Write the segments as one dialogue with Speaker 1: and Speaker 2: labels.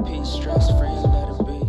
Speaker 1: peace, stress free, let it be.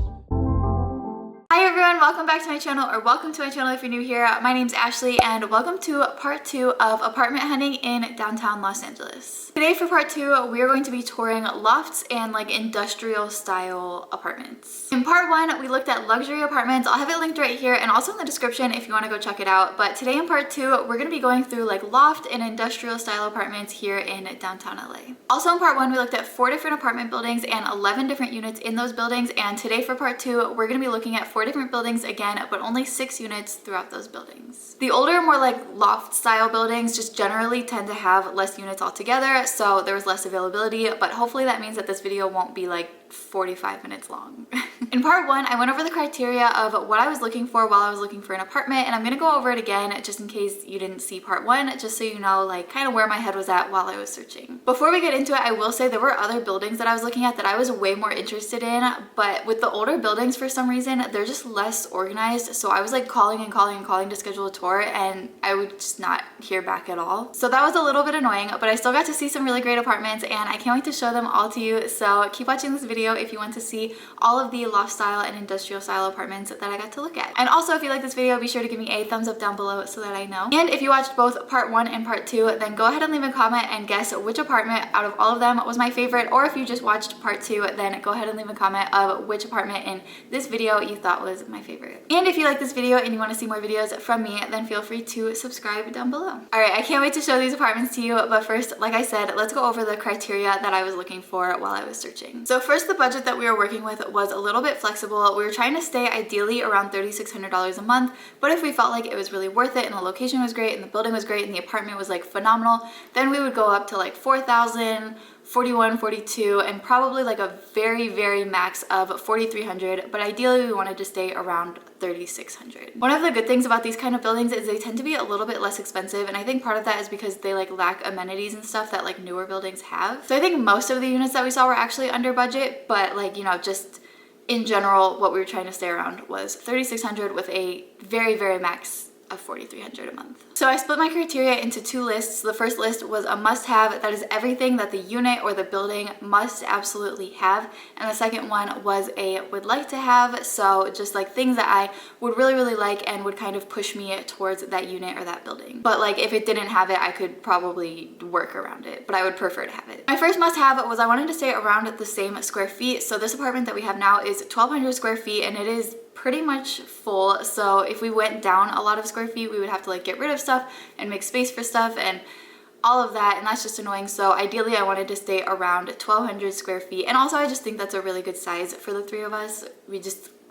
Speaker 2: Hi everyone, welcome back to my channel, or welcome to my channel if you're new here. My name's Ashley and welcome to part 2 of apartment hunting in downtown Los Angeles. Today for part 2, we are going to be touring lofts and like industrial style apartments. In part 1, we looked at luxury apartments. I'll have it linked right here and also in the description if you want to go check it out. But today in part 2, we're going to be going through like loft and industrial style apartments here in downtown LA. Also in part 1, we looked at 4 different apartment buildings and 11 different units in those buildings. And today for part 2, we're going to be looking at 4 different buildings again, but only 6 units throughout those buildings. The older, more like loft style buildings just generally tend to have less units altogether, so there was less availability, but hopefully that means that this video won't be like 45 minutes long. In part 1, I went over the criteria of what I was looking for while I was looking for an apartment, and I'm gonna go over it again just in case you didn't see part 1, just so you know like kind of where my head was at while I was searching. Before we get into it, I will say there were other buildings that I was looking at that I was way more interested in, but with the older buildings for some reason, they're just less organized, so I was like calling to schedule a tour and I would just not hear back at all. So that was a little bit annoying, but I still got to see some really great apartments and I can't wait to show them all to you. So keep watching this video if you want to see all of the loft style and industrial style apartments that I got to look at. And also if you like this video, be sure to give me a thumbs up down below so that I know. And if you watched both part 1 and part 2, then go ahead and leave a comment and guess which apartment out of all of them was my favorite, or if you just watched part 2, then go ahead and leave a comment of which apartment in this video you thought was my favorite. And if you like this video and you want to see more videos from me, then feel free to subscribe down below. Alright, I can't wait to show these apartments to you, but first, like I said, let's go over the criteria that I was looking for while I was searching. So first, the budget that we were working with was a little bit flexible. We were trying to stay ideally around $3,600 a month, but if we felt like it was really worth it and the location was great and the building was great and the apartment was like phenomenal, then we would go up to like 4,000, 41, 42, and probably like a very max of 4,300, but ideally we wanted to stay around 3,600. One of the good things about these kind of buildings is they tend to be a little bit less expensive, and I think part of that is because they like lack amenities and stuff that like newer buildings have. So I think most of the units that we saw were actually under budget, but like, you know, just in general, what we were trying to stay around was 3,600 with a very max of 4,300 a month. So I split my criteria into 2 lists. The first list was a must-have, that is everything that the unit or the building must absolutely have, and the second one was a would like to have, so just like things that I would really like and would kind of push me towards that unit or that building. But like if it didn't have it, I could probably work around it, but I would prefer to have it. My first must-have was I wanted to stay around the same square feet. So this apartment that we have now is 1,200 square feet and it is pretty much full, so if we went down a lot of square feet, we would have to like get rid of stuff and make space for stuff and all of that, and that's just annoying. So ideally I wanted to stay around 1,200 square feet, and also I just think that's a really good size for the 3 of us.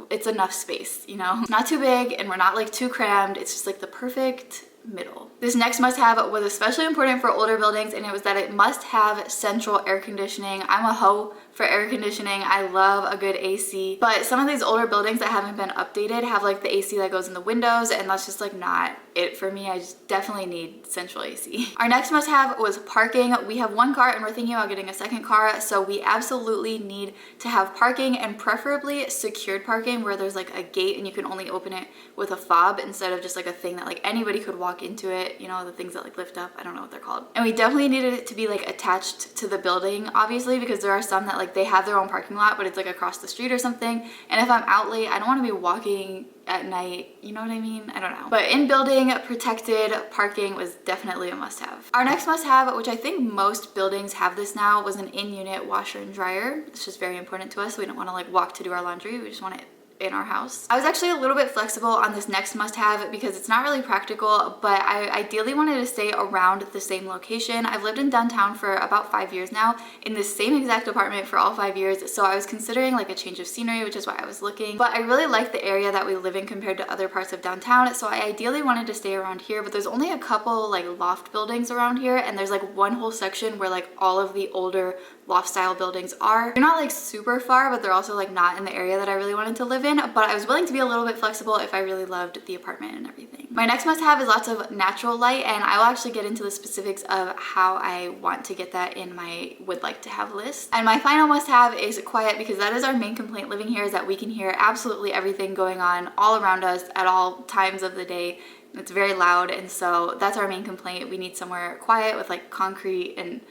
Speaker 2: It's enough space, you know, not too big and we're not like too crammed. It's just like the perfect middle. This next must-have was especially important for older buildings, and it was that it must have central air conditioning. I'm a hoe for air conditioning. I love a good AC, but some of these older buildings that haven't been updated have like the AC that goes in the windows, and that's just like not it for me. I just definitely need central AC. Our next must-have was parking. We have 1 car and we're thinking about getting a second car, so we absolutely need to have parking, and preferably secured parking where there's like a gate and you can only open it with a fob instead of just like a thing that like anybody could walk into it, you know, the things that like lift up. I don't know what they're called. And we definitely needed it to be like attached to the building, obviously, because there are some that like they have their own parking lot but it's like across the street or something, and if I'm out late, I don't want to be walking at night, you know what I mean? I don't know. But in building, protected parking was definitely a must-have. Our next must-have, which I think most buildings have this now, was an in-unit washer and dryer. It's just very important to us. We don't want to like walk to do our laundry. We just want it in our house. I was actually a little bit flexible on this next must-have because it's not really practical, but I ideally wanted to stay around the same location. I've lived in downtown for about 5 years now in the same exact apartment for all 5 years, so I was considering like a change of scenery, which is why I was looking. But I really like the area that we live in compared to other parts of downtown, so I ideally wanted to stay around here, but there's only a couple like loft buildings around here, and there's like one whole section where like all of the older loft style buildings are. They're not like super far, but they're also like not in the area that I really wanted to live in, but I was willing to be a little bit flexible if I really loved the apartment and everything. My next must-have is lots of natural light, and I will actually get into the specifics of how I want to get that in my would like to have list. And my final must-have is quiet, because that is our main complaint living here, is that we can hear absolutely everything going on all around us at all times of the day. It's very loud, and so that's our main complaint. We need somewhere quiet with like concrete and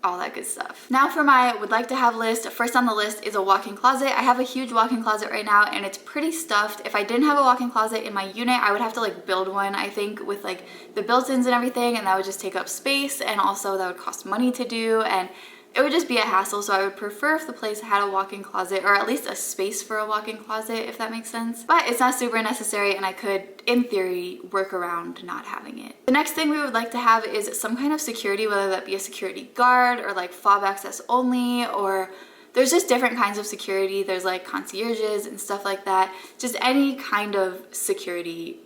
Speaker 2: all that good stuff. Now for my would like to have list. First on the list is a walk-in closet. I have a huge walk-in closet right now and it's pretty stuffed. If I didn't have a walk-in closet in my unit, I would have to like build one, I think, with like the built-ins and everything, and that would just take up space, and also that would cost money to do, and it would just be a hassle. So I would prefer if the place had a walk-in closet, or at least a space for a walk-in closet, if that makes sense. But it's not super necessary, and I could, in theory, work around not having it. The next thing we would like to have is some kind of security, whether that be a security guard or like fob access only, or there's just different kinds of security. There's like concierges and stuff like that. Just any kind of security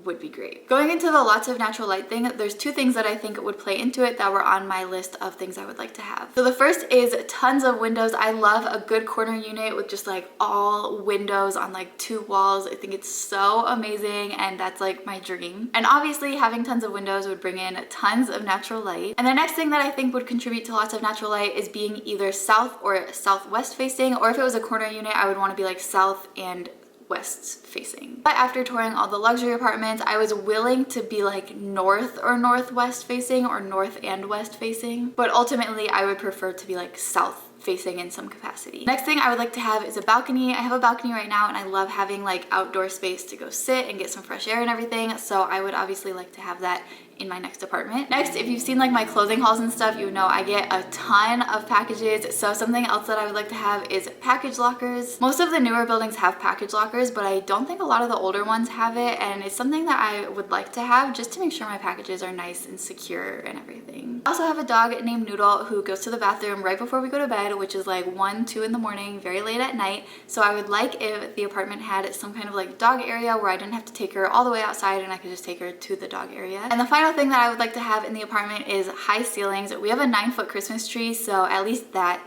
Speaker 2: would be great. Going into the lots of natural light thing, there's two things that I think would play into it that were on my list of things I would like to have. So the first is tons of windows. I love a good corner unit with just like all windows on like 2 walls. I think it's so amazing, and that's like my dream. And obviously having tons of windows would bring in tons of natural light. And the next thing that I think would contribute to lots of natural light is being either south or southwest facing, or if it was a corner unit, I would want to be like south and west facing. But after touring all the luxury apartments, I was willing to be like north or northwest facing, or north and west facing, but ultimately I would prefer to be like south facing in some capacity. Next thing I would like to have is a balcony. I have a balcony right now and I love having like outdoor space to go sit and get some fresh air and everything, so I would obviously like to have that in my next apartment. Next, if you've seen like my clothing hauls and stuff, you know I get a ton of packages, so something else that I would like to have is package lockers. Most of the newer buildings have package lockers, but I don't think a lot of the older ones have it, and it's something that I would like to have just to make sure my packages are nice and secure and everything. I also have a dog named Noodle who goes to the bathroom right before we go to bed, which is like 1, 2 in the morning, very late at night, so I would like if the apartment had some kind of like dog area where I didn't have to take her all the way outside and I could just take her to the dog area. And the final thing that I would like to have in the apartment is high ceilings. We have a 9-foot Christmas tree, so at least that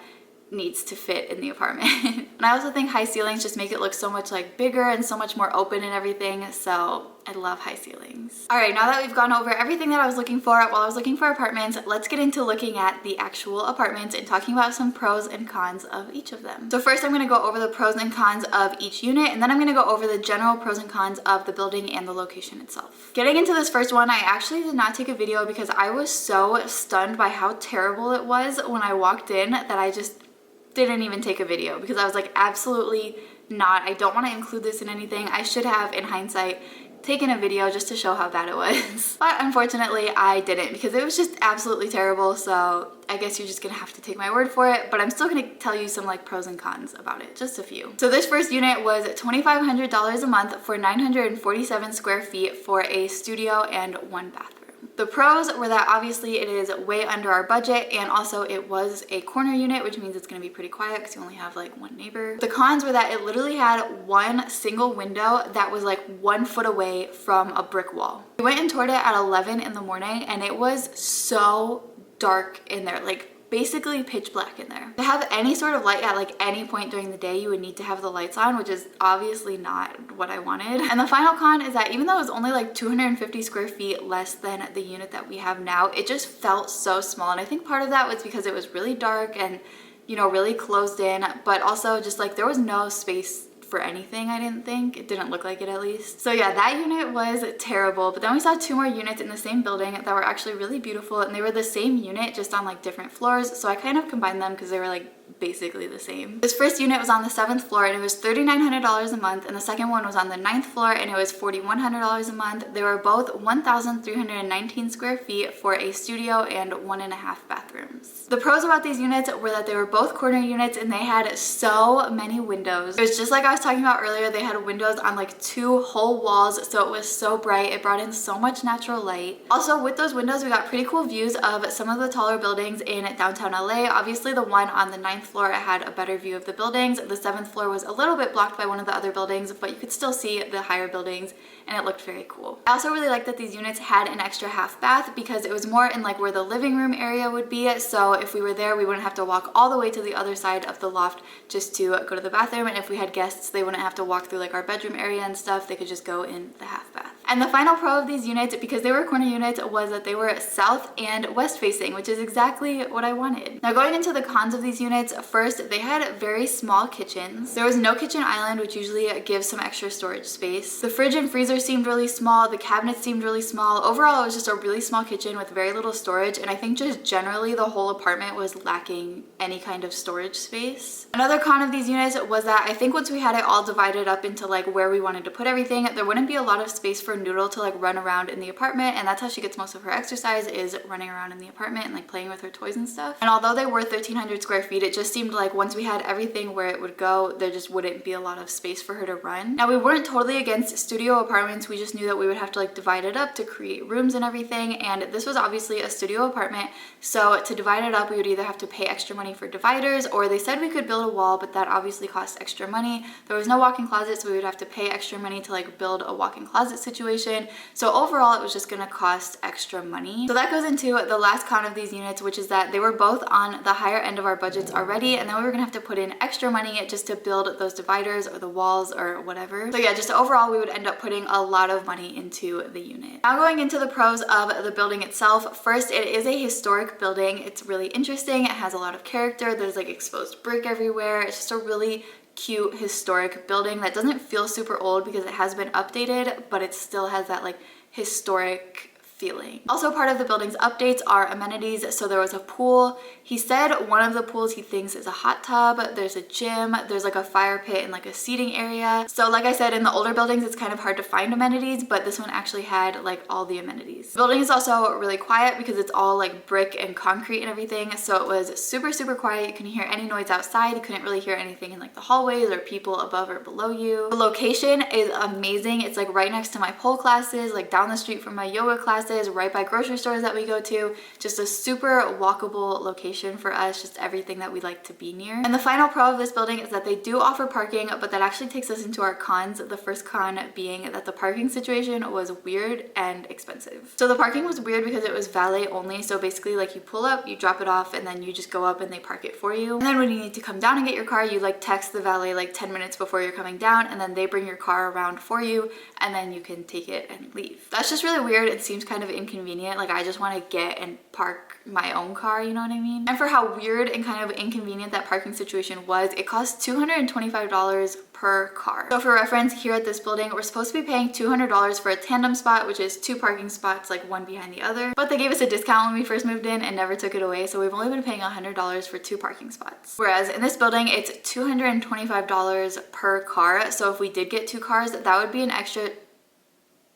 Speaker 2: needs to fit in the apartment. And I also think high ceilings just make it look so much like bigger and so much more open and everything, so I love high ceilings. All right, now that we've gone over everything that I was looking for while I was looking for apartments, let's get into looking at the actual apartments and talking about some pros and cons of each of them. So first I'm gonna go over the pros and cons of each unit, and then I'm gonna go over the general pros and cons of the building and the location itself. Getting into this first one, I actually did not take a video because I was so stunned by how terrible it was when I walked in that I just didn't even take a video, because I was like, absolutely not. I don't want to include this in anything. I should have, in hindsight, taken a video just to show how bad it was. But unfortunately, I didn't, because it was just absolutely terrible, so I guess you're just gonna have to take my word for it, but I'm still gonna tell you some like pros and cons about it, just a few. So this first unit was $2,500 a month for 947 square feet for a studio and 1 bathroom. The pros were that obviously it is way under our budget, and also it was a corner unit, which means it's going to be pretty quiet because you only have like 1 neighbor. The cons were that it literally had 1 single window that was like 1 foot away from a brick wall. We went and toured it at 11 in the morning and it was so dark in there, like basically pitch black in there. To have any sort of light at like any point during the day, you would need to have the lights on, which is obviously not what I wanted. And the final con is that even though it was only like 250 square feet less than the unit that we have now, it just felt so small. And I think part of that was because it was really dark and, you know, really closed in, but also just like there was no space for anything, I didn't think. It didn't look like it, at least. So yeah, that unit was terrible. But then we saw 2 more units in the same building that were actually really beautiful, and they were the same unit just on like different floors, so I kind of combined them because they were like basically the same. This first unit was on the 7th floor and it was $3,900 a month, and the second one was on the 9th floor and it was $4,100 a month. They were both 1,319 square feet for a studio and 1.5 bathrooms. The pros about these units were that they were both corner units and they had so many windows. It was just like I was talking about earlier, they had windows on like 2 whole walls, so it was so bright. It brought in so much natural light. Also, with those windows, we got pretty cool views of some of the taller buildings in downtown LA. Obviously, the one on the 9th floor had a better view of the buildings. The 7th floor was a little bit blocked by one of the other buildings, but you could still see the higher buildings and it looked very cool. I also really liked that these units had an extra half bath because it was more in like where the living room area would be. So if we were there, we wouldn't have to walk all the way to the other side of the loft just to go to the bathroom. And if we had guests, they wouldn't have to walk through like our bedroom area and stuff. They could just go in the half bath. And the final pro of these units, because they were corner units, was that they were south and west facing, which is exactly what I wanted. Now going into the cons of these units, first, they had very small kitchens. There was no kitchen island, which usually gives some extra storage space. The fridge and freezer seemed really small. The cabinets seemed really small. Overall, it was just a really small kitchen with very little storage, and I think just generally the whole apartment was lacking any kind of storage space. Another con of these units was that I think once we had it all divided up into like where we wanted to put everything, there wouldn't be a lot of space for Noodle to like run around in the apartment, and that's how she gets most of her exercise, is running around in the apartment and like playing with her toys and stuff. And although they were 1,300 square feet, it just seemed like once we had everything where it would go, there just wouldn't be a lot of space for her to run. Now we weren't totally against studio apartments, we just knew that we would have to like divide it up to create rooms and everything, and this was obviously a studio apartment, so to divide it up we would either have to pay extra money for dividers, or they said we could build a wall, but that obviously costs extra money. There was no walk-in closet, so we would have to pay extra money to like build a walk-in closet situation. So overall it was just gonna cost extra money. So that goes into the last con of these units, which is that they were both on the higher end of our budgets already, and then we were gonna have to put in extra money just to build those dividers or the walls or whatever. So yeah, just overall we would end up putting a lot of money into the unit. Now going into the pros of the building itself, first, it is a historic building. It's really interesting. It has a lot of character. There's like exposed brick everywhere. It's just a really cute historic building that doesn't feel super old because it has been updated, but it still has that like historic feeling. Also, part of the building's updates are amenities. So there was a pool. He said one of the pools he thinks is a hot tub. There's a gym. There's like a fire pit and like a seating area. So like I said, in the older buildings, it's kind of hard to find amenities, but this one actually had like all the amenities. The building is also really quiet because it's all like brick and concrete and everything. So it was super, super quiet. You couldn't hear any noise outside. You couldn't really hear anything in like the hallways or people above or below you. The location is amazing. It's like right next to my pole classes, like down the street from my yoga classes, right by grocery stores that we go to. Just a super walkable location for us, just everything that we like to be near. And the final pro of this building is that they do offer parking, but that actually takes us into our cons. The first con being that the parking situation was weird and expensive. So the parking was weird because it was valet only. So basically like you pull up, you drop it off, and then you just go up and they park it for you. And then when you need to come down and get your car, you like text the valet like 10 minutes before you're coming down, and then they bring your car around for you, and then you can take it and leave. That's just really weird. It seems kind of inconvenient. Like I just want to get and park my own car, you know what I mean? And for how weird and kind of inconvenient that parking situation was, it cost $225 per car. So for reference, here at this building, we're supposed to be paying $200 for a tandem spot, which is 2 parking spots, like one behind the other. But they gave us a discount when we first moved in and never took it away. So we've only been paying $100 for 2 parking spots. Whereas in this building, it's $225 per car. So if we did get 2 cars, that would be an extra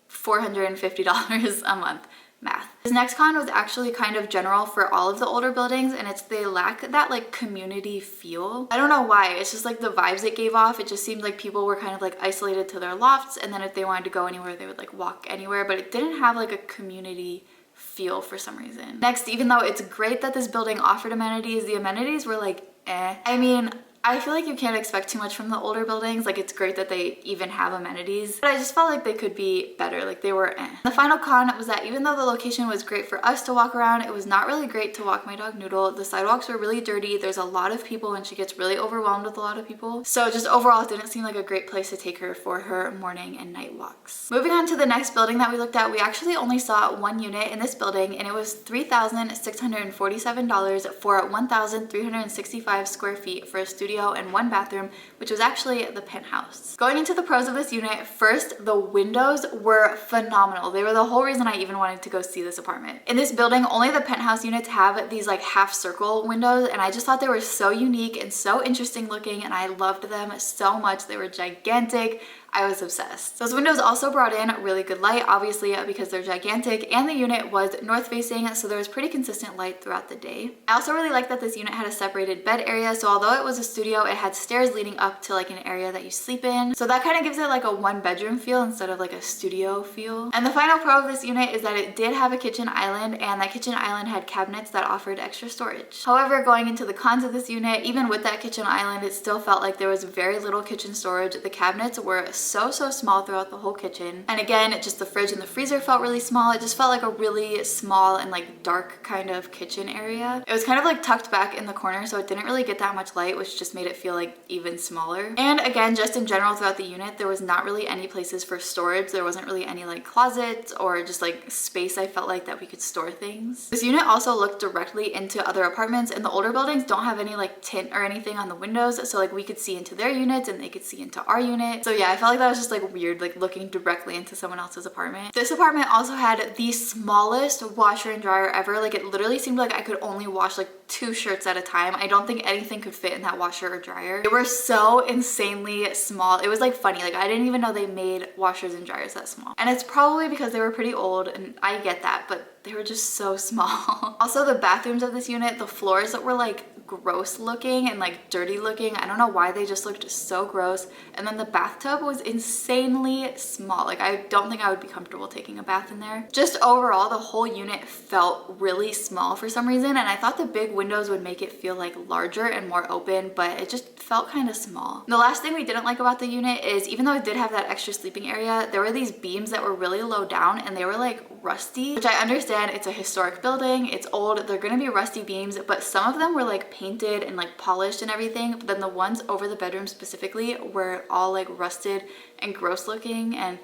Speaker 2: $450 a month. Math. This next con was actually kind of general for all of the older buildings, and it's they lack that like community feel. I don't know why, it's just like the vibes it gave off. It just seemed like people were kind of like isolated to their lofts, and then if they wanted to go anywhere, they would like walk anywhere, but it didn't have like a community feel for some reason. Next, even though it's great that this building offered amenities, the amenities were like eh. I mean, I feel like you can't expect too much from the older buildings. Like it's great that they even have amenities, but I just felt like they could be better. Like they were eh. The final con was that even though the location was great for us to walk around, it was not really great to walk my dog Noodle. The sidewalks were really dirty. There's a lot of people and she gets really overwhelmed with a lot of people. So just overall, it didn't seem like a great place to take her for her morning and night walks. Moving on to the next building that we looked at, we actually only saw one unit in this building, and it was $3,647 for 1,365 square feet for a studio and 1 bathroom, which was actually the penthouse. Going into the pros of this unit, first, the windows were phenomenal. They were the whole reason I even wanted to go see this apartment. In this building, only the penthouse units have these like half circle windows, and I just thought they were so unique and so interesting looking, and I loved them so much. They were gigantic. I was obsessed. Those windows also brought in really good light, obviously because they're gigantic, and the unit was north facing, so there was pretty consistent light throughout the day. I also really liked that this unit had a separated bed area, so although it was a studio, it had stairs leading up to like an area that you sleep in. So that kind of gives it like a 1-bedroom feel instead of like a studio feel. And the final pro of this unit is that it did have a kitchen island, and that kitchen island had cabinets that offered extra storage. However, going into the cons of this unit, even with that kitchen island, it still felt like there was very little kitchen storage. The cabinets were so small throughout the whole kitchen. And again, just the fridge and the freezer felt really small. It just felt like a really small and like dark kind of kitchen area. It was kind of like tucked back in the corner, so it didn't really get that much light, which just made it feel like even smaller. And again, just in general throughout the unit, there was not really any places for storage. There wasn't really any like closets or just like space I felt like that we could store things. This unit also looked directly into other apartments, and the older buildings don't have any like tint or anything on the windows, so like we could see into their units and they could see into our unit. So yeah, I felt like that was just like weird, like looking directly into someone else's apartment. This apartment also had the smallest washer and dryer ever. Like it literally seemed like I could only wash like 2 shirts at a time. I don't think anything could fit in that washer or dryer. They were so insanely small. It was like funny, like I didn't even know they made washers and dryers that small. And it's probably because they were pretty old, and I get that, but they were just so small. Also, the bathrooms of this unit, the floors that were like gross looking and like dirty looking. I don't know why, they just looked so gross. And then the bathtub was insanely small. Like I don't think I would be comfortable taking a bath in there. Just overall, the whole unit felt really small for some reason, and I thought the big windows would make it feel like larger and more open, but it just felt kind of small. The last thing we didn't like about the unit is, even though it did have that extra sleeping area, there were these beams that were really low down and they were like rusty, which I understand, it's a historic building, it's old, they're gonna be rusty beams, but some of them were like painted and like polished and everything, but then the ones over the bedroom specifically were all like rusted and gross looking, and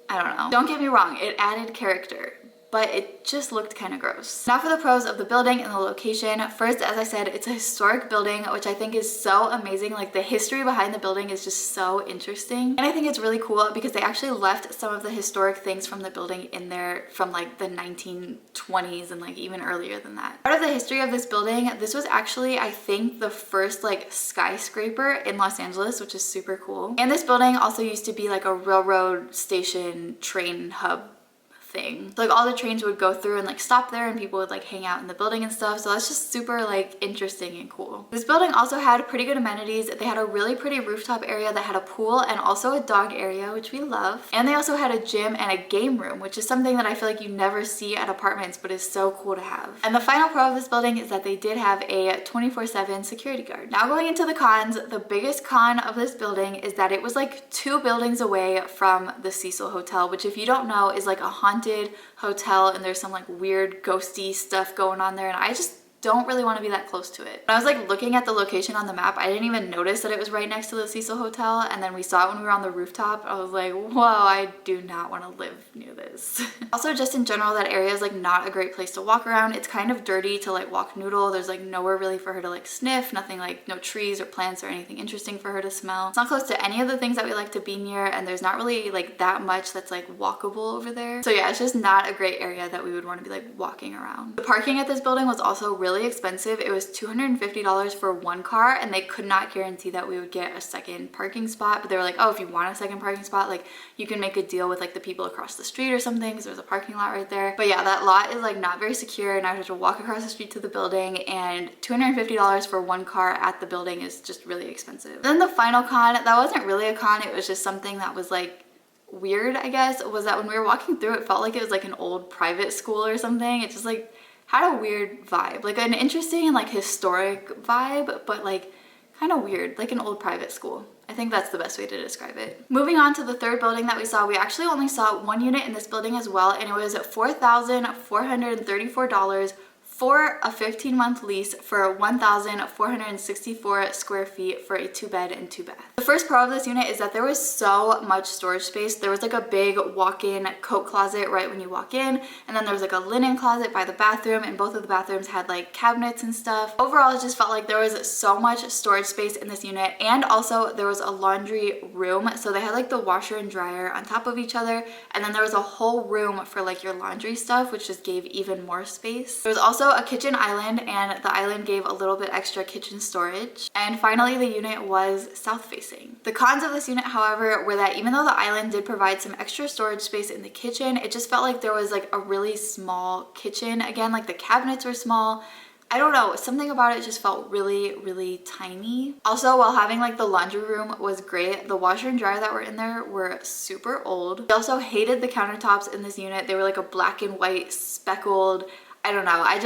Speaker 2: I don't know. Don't get me wrong, it added character, but it just looked kind of gross. Now for the pros of the building and the location. First, as I said, it's a historic building, which I think is so amazing. Like the history behind the building is just so interesting. And I think it's really cool because they actually left some of the historic things from the building in there from like the 1920s and like even earlier than that. Part of the history of this building, this was actually, I think, the first like skyscraper in Los Angeles, which is super cool. And this building also used to be like a railroad station train hub thing. So, like all the trains would go through and like stop there, and people would like hang out in the building and stuff. So that's just super like interesting and cool. This building also had pretty good amenities. They had a really pretty rooftop area that had a pool and also a dog area, which we love. And they also had a gym and a game room, which is something that I feel like you never see at apartments, but is so cool to have. And the final pro of this building is that they did have a 24/7 security guard. Now going into the cons, the biggest con of this building is that it was like 2 buildings away from the Cecil Hotel, which if you don't know is like a haunted hotel, and there's some like weird ghosty stuff going on there, and I just don't really want to be that close to it. When I was like looking at the location on the map, I didn't even notice that it was right next to the Cecil Hotel, and then we saw it when we were on the rooftop. I was like, whoa, I do not want to live near this. Also, just in general, that area is like not a great place to walk around. It's kind of dirty to like walk Noodle. There's like nowhere really for her to like sniff, nothing, like no trees or plants or anything interesting for her to smell. It's not close to any of the things that we like to be near, and there's not really like that much that's like walkable over there. So yeah, it's just not a great area that we would want to be like walking around. The parking at this building was also really expensive. It was $250 for 1 car, and they could not guarantee that we would get a second parking spot, but they were like, oh, if you want a second parking spot, like you can make a deal with like the people across the street or something, because there's a parking lot right there. But yeah, that lot is like not very secure, and I have to walk across the street to the building, and $250 for 1 car at the building is just really expensive. Then the final con, that wasn't really a con, it was just something that was like weird, I guess, was that when we were walking through, it felt like it was like an old private school or something. It just like had a weird vibe, like an interesting and like historic vibe, but like kind of weird, like an old private school. I think that's the best way to describe it. Moving on to the third building that we saw, we actually only saw 1 unit in this building as well, and it was $4,434 for a 15-month lease for 1,464 square feet for a 2-bed and 2-bath. The first pro of this unit is that there was so much storage space. There was like a big walk-in coat closet right when you walk in, and then there was like a linen closet by the bathroom, and both of the bathrooms had like cabinets and stuff. Overall, it just felt like there was so much storage space in this unit, and also there was a laundry room. So they had like the washer and dryer on top of each other, and then there was a whole room for like your laundry stuff, which just gave even more space. There was also a kitchen island, and the island gave a little bit extra kitchen storage. And finally, the unit was south facing. The cons of this unit, however, were that even though the island did provide some extra storage space in the kitchen, it just felt like there was like a really small kitchen. Again, like the cabinets were small. I don't know, something about it just felt really, really tiny. Also, while having like the laundry room was great, the washer and dryer that were in there were super old. I also hated the countertops in this unit. They were like a black and white speckled, I don't know, I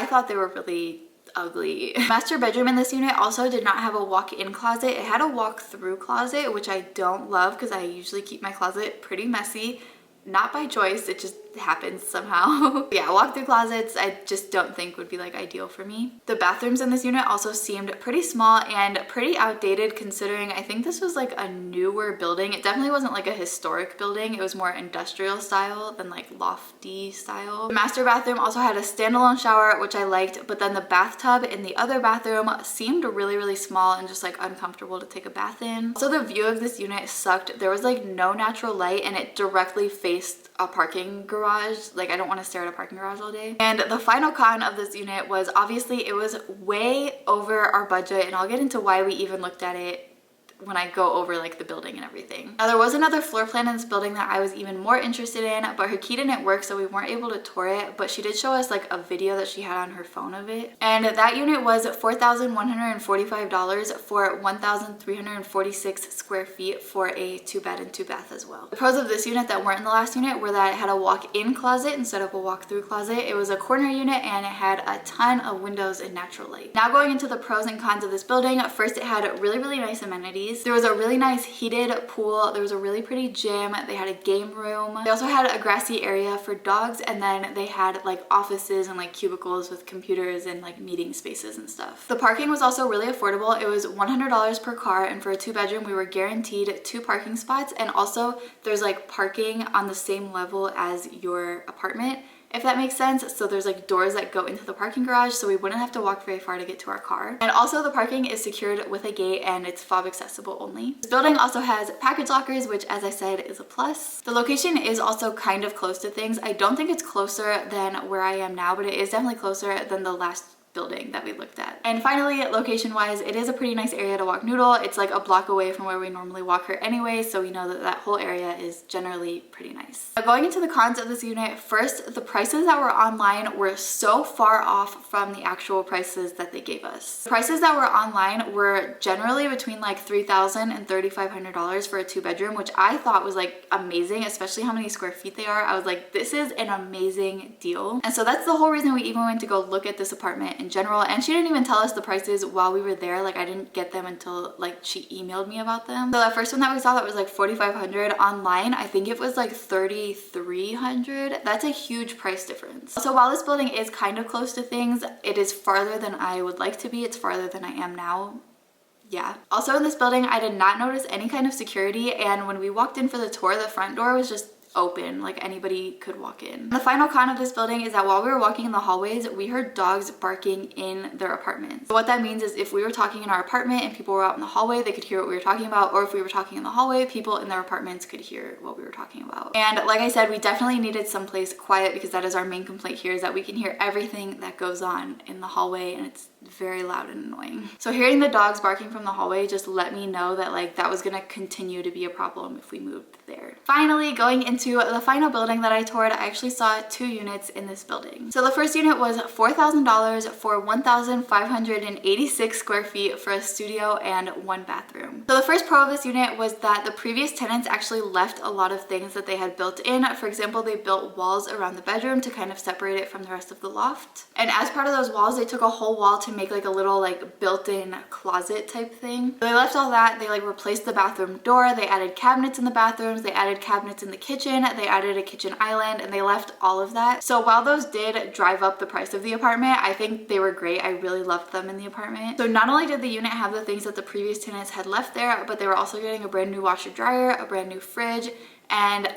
Speaker 2: thought they were really ugly. Master bedroom in this unit also did not have a walk-in closet. It had a walk-through closet, which I don't love because I usually keep my closet pretty messy. Not by choice, it just happens somehow. Yeah, walk-through closets I just don't think would be like ideal for me. The bathrooms in this unit also seemed pretty small and pretty outdated, considering I think this was like a newer building. It definitely wasn't like a historic building. It was more industrial style than like lofty style. The master bathroom also had a standalone shower, which I liked, but then the bathtub in the other bathroom seemed really small and just like uncomfortable to take a bath in. So the view of this unit sucked. There was like no natural light and it directly faced a parking garage. Like, I don't want to stare at a parking garage all day. And the final con of this unit was obviously it was way over our budget, and I'll get into why we even looked at it when I go over like the building and everything. Now there was another floor plan in this building that I was even more interested in, but her key didn't work, so we weren't able to tour it, but she did show us like a video that she had on her phone of it. And that unit was $4,145 for 1,346 square feet for a 2-bed and 2-bath as well. The pros of this unit that weren't in the last unit were that it had a walk-in closet instead of a walk-through closet. It was a corner unit and it had a ton of windows and natural light. Now going into the pros and cons of this building, first it had really nice amenities. There was a really nice heated pool. There was a really pretty gym. They had a game room. They also had a grassy area for dogs, and then they had like offices and like cubicles with computers and like meeting spaces and stuff. The parking was also really affordable. It was $100 per car, and for a 2-bedroom we were guaranteed 2 parking spots, and also there's like parking on the same level as your apartment, if that makes sense. So there's like doors that go into the parking garage, so we wouldn't have to walk very far to get to our car. And also the parking is secured with a gate and it's fob accessible only. This building also has package lockers, which as I said is a plus. The location is also kind of close to things. I don't think it's closer than where I am now, but it is definitely closer than the last building that we looked at. And finally, location wise, it is a pretty nice area to walk Noodle. It's like a block away from where we normally walk her anyway, so we know that that whole area is generally pretty nice. Now, going into the cons of this unit, first, the prices that were online were so far off from the actual prices that they gave us. The prices that were online were generally between like $3,000 and $3,500 for a 2-bedroom, which I thought was like amazing, especially how many square feet they are. I was like, this is an amazing deal. And so that's the whole reason we even went to go look at this apartment in general. And she didn't even tell us the prices while we were there. Like, I didn't get them until like she emailed me about them. So that first one that we saw that was like $4,500 online, I think it was like $3,300. That's a huge price difference. So while this building is kind of close to things, it is farther than I would like to be. It's farther than I am now. Yeah. Also in this building, I did not notice any kind of security, and when we walked in for the tour, the front door was just open, like anybody could walk in. The final con of this building is that while we were walking in the hallways, we heard dogs barking in their apartments. So what that means is if we were talking in our apartment and people were out in the hallway, they could hear what we were talking about, or if we were talking in the hallway, people in their apartments could hear what we were talking about. And like I said, we definitely needed someplace quiet because that is our main complaint here, is that we can hear everything that goes on in the hallway and it's very loud and annoying. So hearing the dogs barking from the hallway just let me know that like that was gonna continue to be a problem if we moved there. Finally, going into the final building that I toured, I actually saw 2 units in this building. So the first unit was $4,000 for 1,586 square feet for a studio and 1 bathroom. So the first pro of this unit was that the previous tenants actually left a lot of things that they had built in. For example, they built walls around the bedroom to kind of separate it from the rest of the loft. And as part of those walls, they took a whole wall to make like a little like built-in closet type thing. So they left all that. They like replaced the bathroom door. They added cabinets in the bathrooms. They added cabinets in the kitchen. They added a kitchen island, and they left all of that. So while those did drive up the price of the apartment, I think they were great. I really loved them in the apartment. So not only did the unit have the things that the previous tenants had left there, but they were also getting a brand new washer dryer, a brand new fridge, and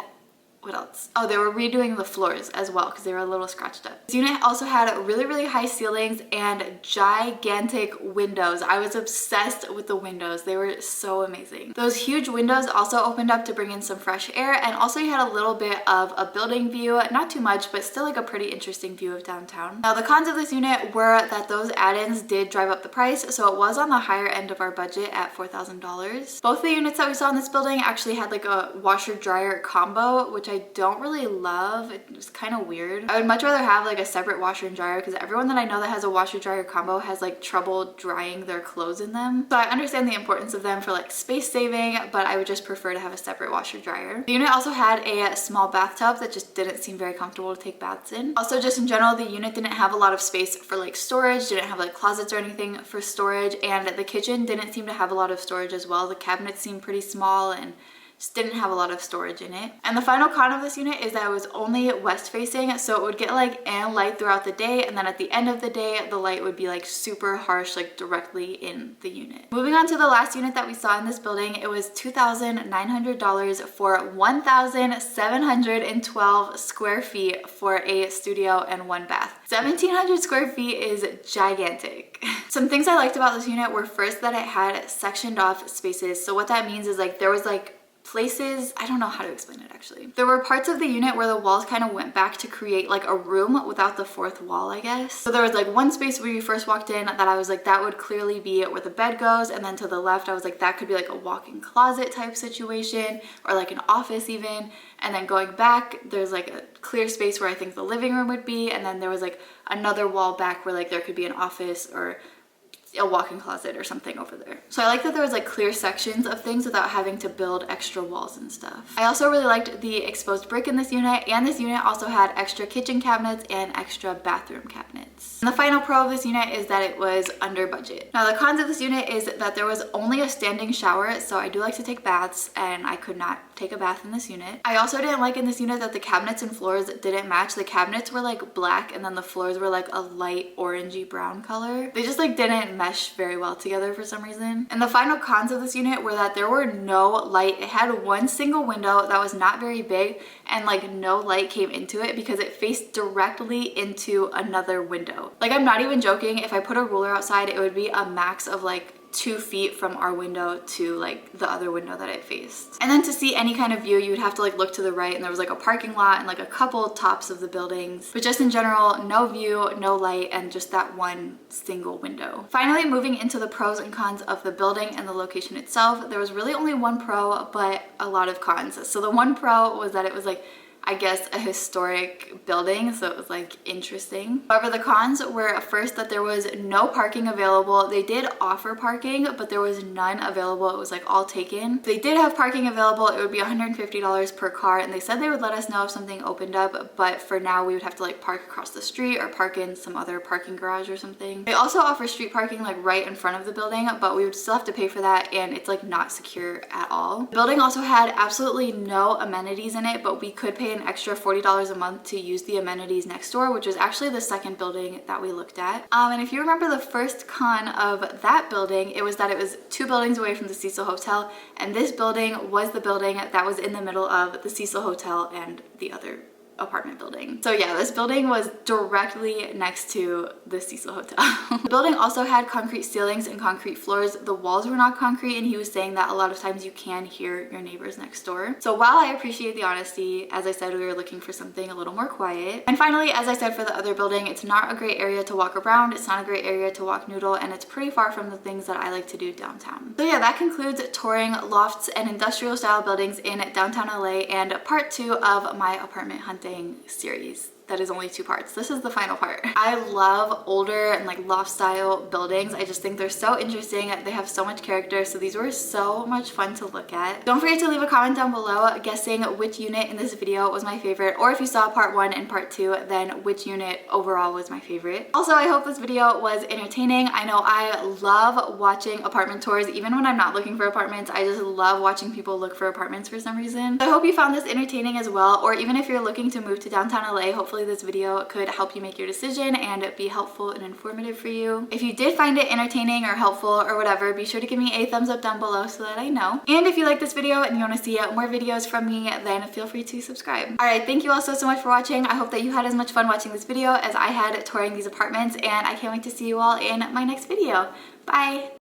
Speaker 2: what else? Oh, they were redoing the floors as well because they were a little scratched up. This unit also had really high ceilings and gigantic windows. I was obsessed with the windows. They were so amazing. Those huge windows also opened up to bring in some fresh air, and also you had a little bit of a building view, not too much, but still like a pretty interesting view of downtown. Now the cons of this unit were that those add-ins did drive up the price, so it was on the higher end of our budget at $4,000. Both the units that we saw in this building actually had like a washer dryer combo, which which I don't really love. It was kind of weird. I would much rather have like a separate washer and dryer because everyone that I know that has a washer dryer combo has like trouble drying their clothes in them. So I understand the importance of them for like space saving, but I would just prefer to have a separate washer dryer. The unit also had a small bathtub that just didn't seem very comfortable to take baths in. Also, just in general, the unit didn't have a lot of space for like storage, didn't have like closets or anything for storage, and the kitchen didn't seem to have a lot of storage as well. The cabinets seemed pretty small and just didn't have a lot of storage in it. And the final con of this unit is that it was only west facing, so it would get like and light throughout the day, and then at the end of the day the light would be like super harsh, like directly in the unit. Moving on to the last unit that we saw in this building, it was $2,900 for 1,712 square feet for a studio and 1 bath. 1,700 square feet is gigantic. Some things I liked about this unit were first that it had sectioned off spaces. So what that means is like there was like places, I don't know how to explain it actually. There were parts of the unit where the walls kind of went back to create like a room without the fourth wall, I guess. So there was like one space where you first walked in that I was like, that would clearly be where the bed goes. And then to the left, I was like, that could be like a walk-in closet type situation or like an office even. And then going back, there's like a clear space where I think the living room would be. And then there was like another wall back where like there could be an office or a walk-in closet or something over there. So I like that there was like clear sections of things without having to build extra walls and stuff. I also really liked the exposed brick in this unit, and this unit also had extra kitchen cabinets and extra bathroom cabinets. And the final pro of this unit is that it was under budget. Now the cons of this unit is that there was only a standing shower, so I do like to take baths and I could not take a bath in this unit. I also didn't like in this unit that the cabinets and floors didn't match. The cabinets were like black and then the floors were like a light orangey brown color. They just like didn't mesh very well together for some reason. And the final cons of this unit were that there were no light. It had one single window that was not very big, and like no light came into it because it faced directly into another window. Like I'm not even joking, if I put a ruler outside, it would be a max of like 2 feet from our window to like the other window that it faced. And then to see any kind of view, you would have to like look to the right, and there was like a parking lot and like a couple tops of the buildings, but just in general, no view, no light, and just that one single window. Finally, moving into the pros and cons of the building and the location itself, there was really only one pro, but a lot of cons. So the one pro was that it was like, I guess, a historic building, so it was like interesting. However, the cons were first that there was no parking available. They did offer parking, but there was none available. It was like all taken. If they did have parking available, it would be $150 per car, and they said they would let us know if something opened up, but for now we would have to like park across the street or park in some other parking garage or something. They also offer street parking like right in front of the building, but we would still have to pay for that, and it's like not secure at all. The building also had absolutely no amenities in it, but we could pay an extra $40 a month to use the amenities next door, which was actually the second building that we looked at. And if you remember the first con of that building, it was that it was 2 buildings away from the Cecil Hotel, and this building was the building that was in the middle of the Cecil Hotel and the other apartment building. So yeah, this building was directly next to the Cecil Hotel. The building also had concrete ceilings and concrete floors. The walls were not concrete, and he was saying that a lot of times you can hear your neighbors next door. So while I appreciate the honesty, as I said, we were looking for something a little more quiet. And finally, as I said for the other building, it's not a great area to walk around, it's not a great area to walk noodle, and it's pretty far from the things that I like to do downtown. So yeah, that concludes touring lofts and industrial style buildings in downtown LA and part 2 of my apartment hunting series. That is only 2 parts. This is the final part. I love older and like loft style buildings. I just think they're so interesting. They have so much character. So these were so much fun to look at. Don't forget to leave a comment down below guessing which unit in this video was my favorite, or if you saw part 1 and part 2, then which unit overall was my favorite. Also, I hope this video was entertaining. I know I love watching apartment tours. Even when I'm not looking for apartments, I just love watching people look for apartments for some reason. So I hope you found this entertaining as well, or even if you're looking to move to downtown LA, hopefully this video could help you make your decision and be helpful and informative for you. If you did find it entertaining or helpful or whatever, be sure to give me a thumbs up down below so that I know. And if you like this video and you want to see more videos from me, then feel free to subscribe. Alright, thank you all so much for watching. I hope that you had as much fun watching this video as I had touring these apartments, and I can't wait to see you all in my next video. Bye!